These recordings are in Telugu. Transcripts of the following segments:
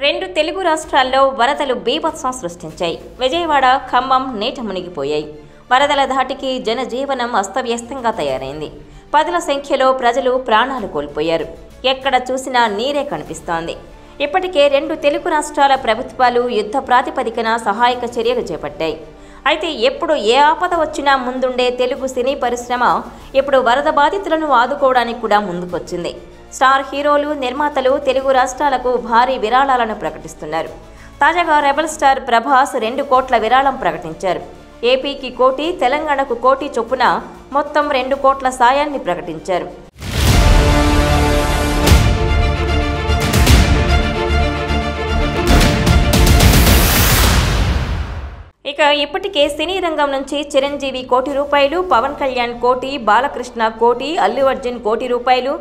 రెండు తెలుగు రాష్ట్రాల్లో వరదలు బీభత్సం సృష్టించాయి. విజయవాడ, ఖమ్మం నీట మునిగిపోయాయి. వరదల ధాటికి జనజీవనం అస్తవ్యస్తంగా తయారైంది. పదుల సంఖ్యలో ప్రజలు ప్రాణాలు కోల్పోయారు. ఎక్కడ చూసినా నీరే కనిపిస్తోంది. ఇప్పటికే రెండు తెలుగు రాష్ట్రాల ప్రభుత్వాలు యుద్ధ ప్రాతిపదికన సహాయక చర్యలు చేపట్టాయి. అయితే ఎప్పుడు ఏ ఆపద వచ్చినా ముందుండే తెలుగు సినీ పరిశ్రమ ఇప్పుడు వరద బాధితులను ఆదుకోవడానికి కూడా ముందుకొచ్చింది. స్టార్ హీరోలు, నిర్మాతలు తెలుగు రాష్ట్రాలకు భారీ విరాళాలను ప్రకటిస్తున్నారు. తాజాగా రెబల్ స్టార్ ప్రభాస్ 2 కోట్ల విరాళం ప్రకటించారు. ఏపీకి 1 కోటి, తెలంగాణకు 1 కోటి చొప్పున మొత్తం 2 కోట్ల సాయాన్ని ప్రకటించారు. ఇక ఇప్పటికే సినీ రంగం నుంచి చిరంజీవి 1 కోటి రూపాయలు, పవన్ కళ్యాణ్ 1 కోటి, బాలకృష్ణ 1 కోటి, అల్లు అర్జున్ 1 కోటి రూపాయలు,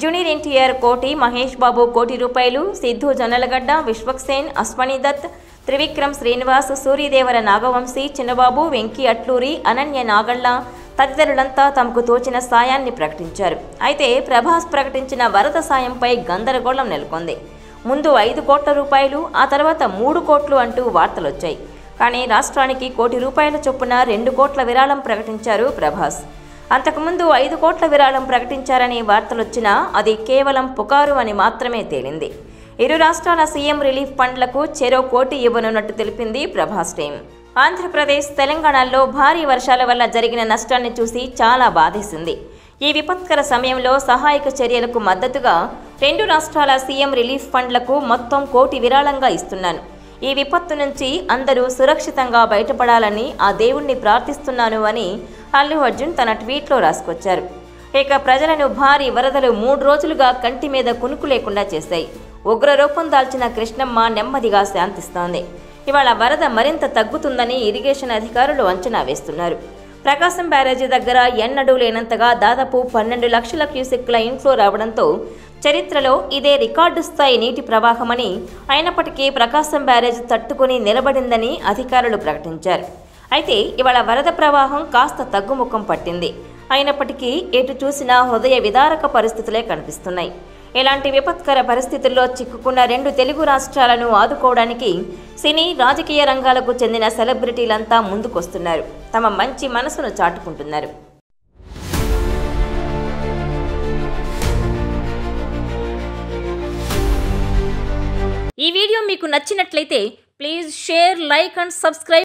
జూనియర్ ఎన్టీఆర్ 1 కోటి, మహేష్ బాబు 1 కోటి రూపాయలు, సిద్ధు జొన్నలగడ్డ, విశ్వక్సేన్, అశ్వనీ దత్, త్రివిక్రమ్ శ్రీనివాస్, సూర్యదేవర నాగవంశీ, చిన్నబాబు, వెంకీ అట్లూరి, అనన్య నాగళ్ళ తదితరులంతా తమకు తోచిన సాయాన్ని ప్రకటించారు. అయితే ప్రభాస్ ప్రకటించిన వరద సాయంపై గందరగోళం నెలకొంది. ముందు 5 కోట్ల రూపాయలు, ఆ తర్వాత 3 కోట్లు అంటూ వార్తలొచ్చాయి. కానీ రాష్ట్రానికి 1 కోటి రూపాయల చొప్పున 2 కోట్ల విరాళం ప్రకటించారు ప్రభాస్. అంతకుముందు 5 కోట్ల విరాళం ప్రకటించారని వార్తలొచ్చినా అది కేవలం పుకారు అని మాత్రమే తేలింది. ఇరు రాష్ట్రాల సీఎం రిలీఫ్ ఫండ్లకు చెరో 1 కోటి ఇవ్వనున్నట్టు తెలిపింది ప్రభాస్ టీం. ఆంధ్రప్రదేశ్, తెలంగాణలో భారీ వర్షాల వల్ల జరిగిన నష్టాన్ని చూసి చాలా బాధేసింది. ఈ విపత్కర సమయంలో సహాయక చర్యలకు మద్దతుగా 2 రాష్ట్రాల సీఎం రిలీఫ్ ఫండ్లకు మొత్తం 1 కోటి విరాళంగా ఇస్తున్నాను. ఈ విపత్తు నుంచి అందరూ సురక్షితంగా బయటపడాలని ఆ దేవుణ్ణి ప్రార్థిస్తున్నాను అని అల్లు అర్జున్ తన ట్వీట్లో రాసుకొచ్చారు. ఇక ప్రజలను భారీ వరదలు 3 రోజులుగా కంటి మీద కునుకు లేకుండా చేశాయి. ఉగ్రరూపం దాల్చిన కృష్ణమ్మ నెమ్మదిగా శాంతిస్తోంది. ఇవాళ వరద మరింత తగ్గుతుందని ఇరిగేషన్ అధికారులు అంచనా వేస్తున్నారు. ప్రకాశం బ్యారేజీ దగ్గర ఎన్నడూ లేనంతగా దాదాపు 12 లక్షల క్యూసెక్ల ఇన్ఫ్లో రావడంతో చరిత్రలో ఇదే రికార్డు స్థాయి నీటి ప్రవాహమని, అయినప్పటికీ ప్రకాశం బ్యారేజ్ తట్టుకుని నిలబడిందని అధికారులు ప్రకటించారు. అయితే ఇవాళ వరద ప్రవాహం కాస్త తగ్గుముఖం పట్టింది. అయినప్పటికీ ఎటు చూసినా హృదయ విదారక పరిస్థితులే కనిపిస్తున్నాయి. ఇలాంటి విపత్కర పరిస్థితుల్లో చిక్కుకున్న 2 తెలుగు రాష్ట్రాలను ఆదుకోవడానికి సినీ, రాజకీయ రంగాలకు చెందిన సెలబ్రిటీలంతా ముందుకొస్తున్నారు. తమ మంచి మనసును చాటుకుంటున్నారు. ఈ వీడియో మీకు నచ్చినట్లయితే please share, like and subscribe.